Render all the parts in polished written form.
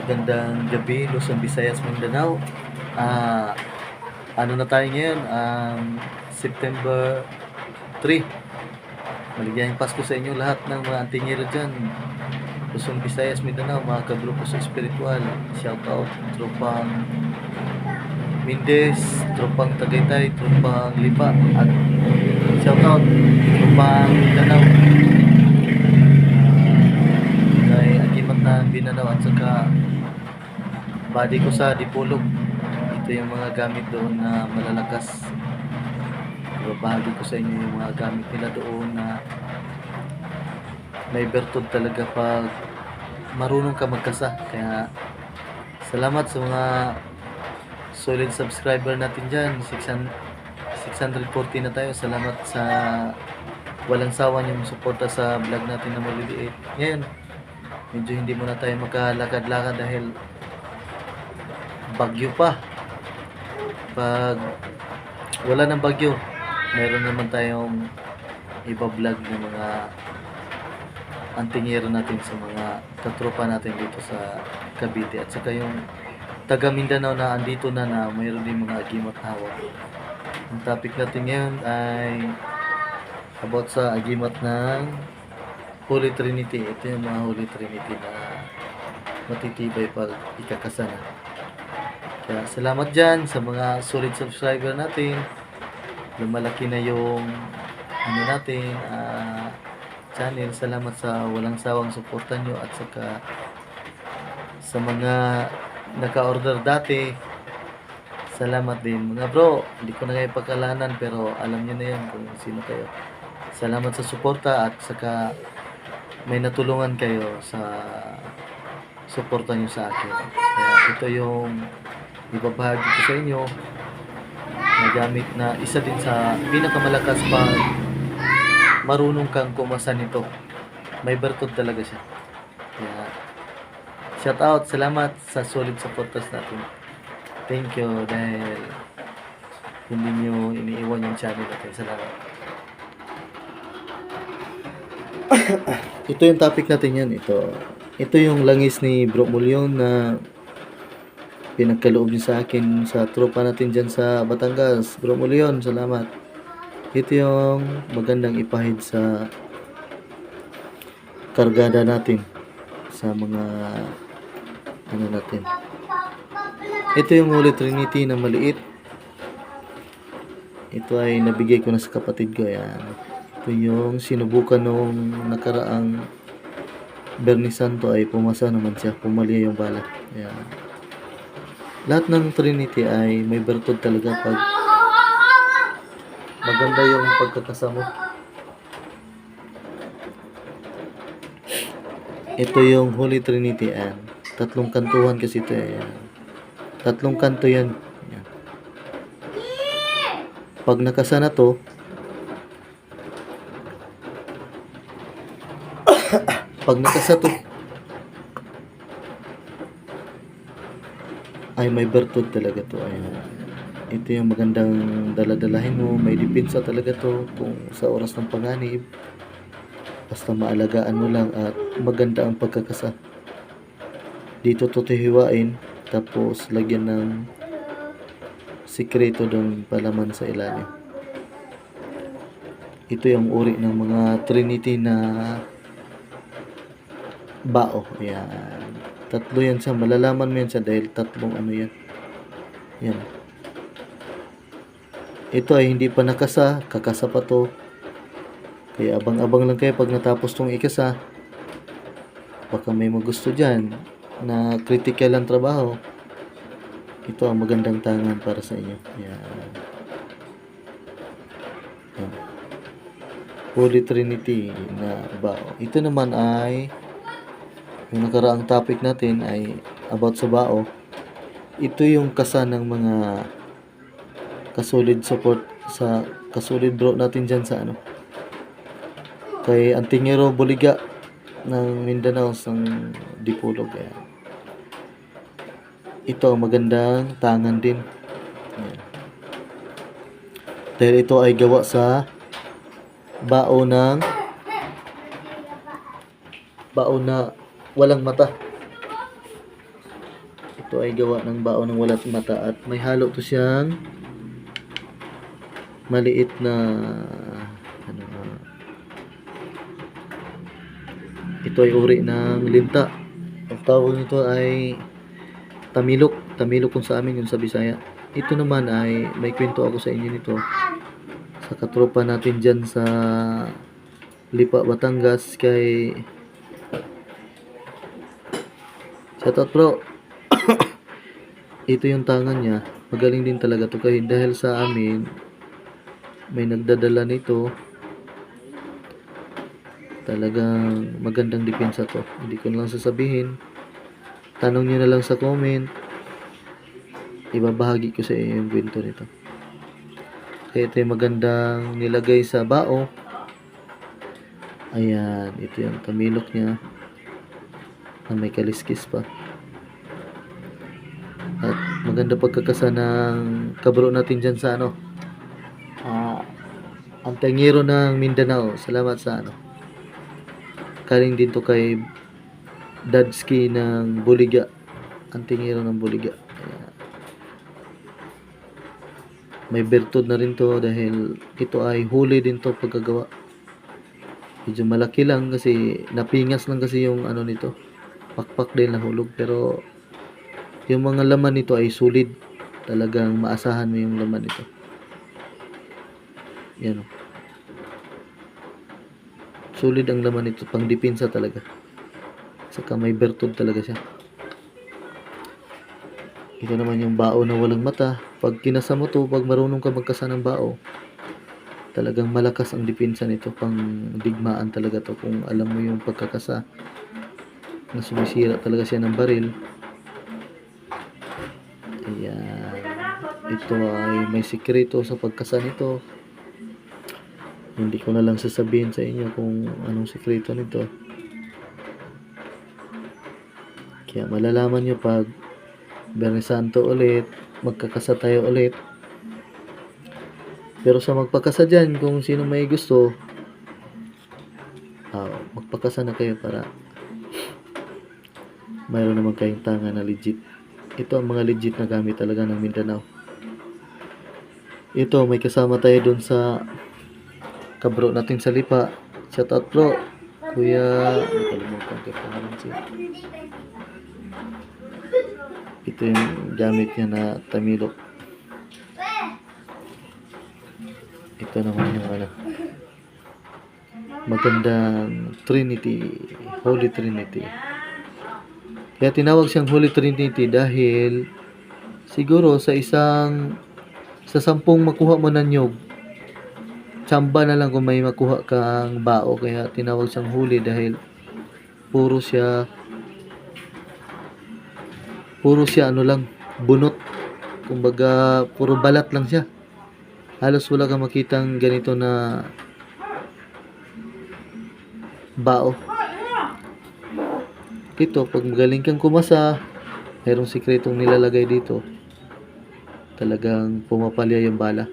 Magandang gabi, Luzon, Visayas, Mindanao. Ano na tayo ngayon? September 3. Maligayang Pasko sa inyo lahat ng mga antingero dyan. Luzon, Visayas, Mindanao, mga kagrupo sa espiritual. Shout out, tropang Mindes, tropang Tagaytay, tropang Lipa, at shout out, tropang Mindanao. Kay Agimat na Mindanao at saka body ko sa Dipolog. Ito yung mga gamit doon na malalakas. Ibabahagi ko sa inyo yung mga gamit nila doon na may bertod talaga pag marunong ka magkasa. Kaya salamat sa mga solid subscriber natin dyan. 640 na tayo. Salamat sa walang sawa niyong suporta sa vlog natin na maliliit. Ngayon, medyo hindi muna tayo makalakad-lakad dahil bagyo pa. Pag wala ng bagyo, meron naman tayong iba-vlog ng mga antingero natin sa mga katropa natin dito sa Cavite. At saka yung taga Mindanao na andito na mayroon din mga agimat hawak. Ang topic natin ngayon ay about sa agimat ng Holy Trinity. Ito yung mga Holy Trinity na matitibay pag ikakasa na. Kaya salamat dyan sa mga solid subscriber natin. Lumalaki na yung natin channel. Salamat sa walang sawang suporta nyo at saka sa mga naka-order dati. Salamat din mga bro. Hindi ko na kayo pagkalanan pero alam nyo na yan kung sino kayo. Salamat sa suporta at saka may natulungan kayo sa suporta nyo sa akin. Kaya ito yung ibabahagi ko sa inyo na gamit na isa din sa pinakamalakas pag marunong kang kumasa nito. May bertod talaga siya. Kaya shout out, salamat sa solid supporters natin. Thank you dahil hindi nyo iniiwan yung channel natin. Salamat. Ito yung topic natin yan. Ito yung langis ni Bro Mulyon na pinagkaloob niya sa akin sa tropa natin dyan sa Batangas. Bro Mulyon, salamat. Ito yung magandang ipahid sa kargada natin sa mga natin. Ito yung Holy Trinity na maliit. Ito ay nabigay ko na sa kapatid ko. Ayan. Ito yung sinubukan nung nakaraang Bernis Santo ay pumasa naman siya. Pumalya yung bala. Ayan. Lahat ng Trinity ay may bertod talaga pag maganda yung pagkakasamo. Ito yung Holy Trinity. Ayan. Tatlong kantuhan kasi ito. Ayan. Tatlong kanto yan. Ayan. Pag nakasa na to, pag nakasa to, ay may bertod talaga to. Ayan. Ito yung magandang daladalahin mo. May depensa talaga to kung sa oras ng panganib. Basta maalagaan mo lang at maganda ang pagkakasa. Dito to hiwain. Tapos lagyan ng sikreto doon palaman sa ilalim. Ito yung uri ng mga Trinity na bao. Ayan. Tatlo yan siya. Malalaman mo yan siya dahil tatlong yan. Yan. Ito ay hindi pa nakasa. Kakasa pa to. Kaya abang-abang lang kayo pag natapos tong ikasa. Baka may magusto dyan na critical ang trabaho. Ito ang magandang tangan para sa inyo. Yan. Yan. Holy Trinity na bao. Ito naman ay yung nakaraang topic natin ay about sa bao. Ito yung kasa ng mga kasolid support sa kasolid bro natin dyan sa kay Antingero Buliga ng Mindanao sa Dipolog. Ayan. Ito ang magandang tangan din. Ayan. Dahil ito ay gawa sa bao na walang mata. Ito ay gawa ng baon ng walat mata at may halo to siyang maliit na ano, ito ay uri ng linta. Ang tawag nito ay tamilok. Tamilok kung sa amin, yung sa Bisaya. Ito naman ay may kwento ako sa inyo nito sa katropa natin dyan sa Lipa, Batangas kay shoutout bro. Ito yung tangan niya. Magaling din talaga to kahit dahil sa amin may nagdadala nito. Talagang magandang depensa to. Hindi ko na lang sasabihin. Tanong nyo na lang sa comment. Ibabahagi ko sa inyo yung kwento nito. Kaya ito yung magandang nilagay sa bao. Ayan. Ito yung tamilok niya. Na may kaliskis pa. At maganda pagkakasa ng kabro natin dyan sa ano. Ang tangero ng Mindanao. Salamat sa ano. Kaling din to kay Dadski ng Buliga. Ang tingero ng Buliga. Ayan. May bertud na rin to dahil ito ay huli din to pagkagawa. Medyo malaki lang kasi napingas lang kasi yung ano nito. Pakpak din nahulog pero yung mga laman nito ay solid. Talagang maasahan mo yung laman nito. Yan o. Solid ang laman nito, pang depensa talaga. Saka may bertud talaga siya. Ito naman yung bao na walang mata. Pag kinasa mo to, pag marunong ka magkasa ng bao, talagang malakas ang depensa nito. Pang digmaan talaga to kung alam mo yung pagkakasa. Na sumisira talaga siya ng baril. Ayan. Ito ay may sikreto sa pagkasa nito. Hindi ko na lang sasabihin sa inyo kung anong sikreto nito. Kaya malalaman nyo pag Biyernes Santo ulit, magkakasa tayo ulit. Pero sa magpakasa dyan, kung sino may gusto, magpakasa na kayo para mayroon naman kayong tanga na legit. Ito ang mga legit na gamit talaga ng Mindanao. Ito, may kasama tayo dun sa kabro natin sa Lipa. Shout out bro. Kuya, nakalimutan ko pangalan siya. Ito yung gamit niya na tamilok. Ito naman yung ano, magandang Trinity, Holy Trinity. Kaya tinawag siyang Holy Trinity dahil siguro sa 10 makuha mo na nyog, tsamba na lang kung may makuha kang bao. Kaya tinawag siyang holy dahil puro siya ano lang, bunot. Kumbaga puro balat lang siya. Halos wala kang makitang ganito na bao. Ito, pag magaling kang kumasa, mayroong sikretong nilalagay dito. Talagang pumapalya yung bala.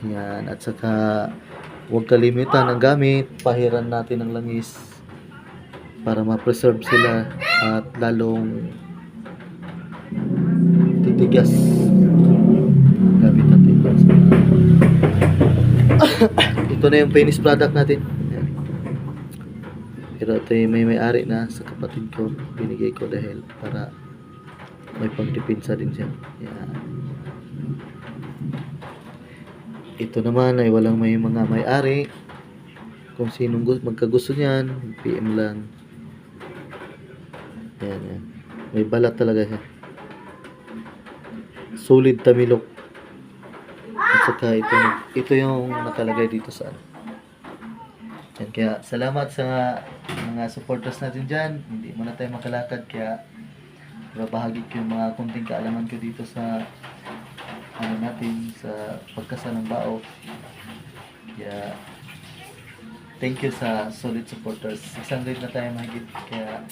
Yan. At saka huwag kalimitan ang gamit. Pahiran natin ng langis para ma-preserve sila at lalong titigas gamit natin. Ito na yung finished product natin. Yan. Pero ito yung may-ari na sa kapatid ko. Binigay ko dahil para may pangdepensa din siya. Yan. Ito naman ay walang may mga may-ari. Kung sinong magkagusto niyan, PM lang. Yan, yan. May balat talaga siya. Solid tamilok. At saka ito yung nakalagay dito sa ano. Yan, kaya salamat sa mga supporters natin dyan. Hindi mo na tayo makalakad kaya babahagi ko yung mga kunting kaalaman ko dito sa ano natin sa pagkasa ng bao. Kaya thank you sa solid supporters. 600 na tayo mahigit. Kaya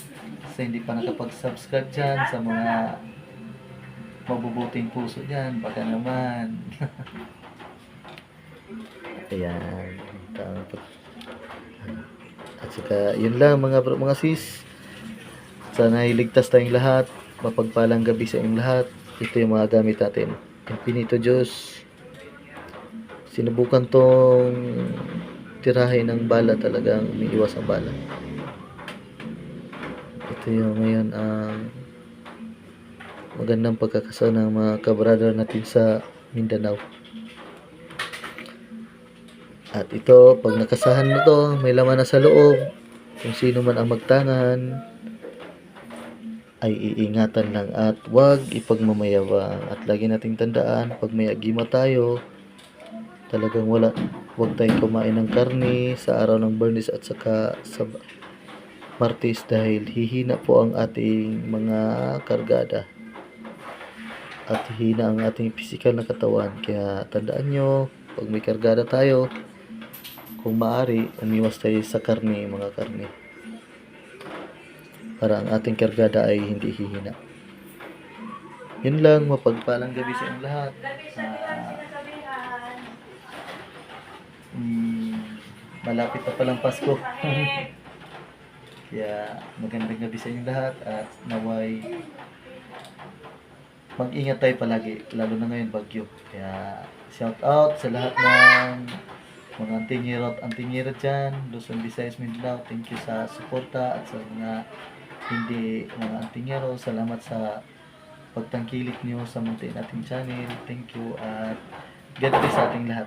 sa hindi pa nakapag-subscribe dyan, sa mga mabubuting puso dyan, baka naman. Ayan. At saka yun lang mga sis. Sana iligtas tayong lahat. Mapagpalang gabi sa inyong lahat. Ito yung mga gamit natin. Infinito Diyos. Sinubukan tong tirahin ng bala, talagang umiiwas ang bala. Ito yung ngayon ang magandang pagkakasama ng mga kabrother natin sa Mindanao. At ito, pag nakasahan mo to, may laman na sa loob. Kung sino man ang magtangan, ay iingatan lang at wag ipagmamayabang. At lagi nating tandaan, pag may agima tayo, talagang wag tayong kumain ng karne sa araw ng Bernis at saka sa Martes dahil hihina po ang ating mga kargada at hihina ang ating physical na katawan. Kaya tandaan nyo, pag may kargada tayo, kung maaari, umiwas tayo sa karne, mga karne, para ang ating kargada ay hindi hihina. Yun lang, mapagpalang gabi sa inyong lahat. Malapit na palang Pasko. Kaya magandang gabi sa inyong lahat at naway mag-ingat tayo palagi, lalo na ngayon bagyo. Kaya shout out sa lahat ng mga antingero at antingero dyan, Luzon, Visayas, Mindanao. Thank you sa suporta at sa mga hindi mga antingero. Salamat sa pagtangkilik niyo sa munti nating channel. Thank you at God bless sa ating lahat.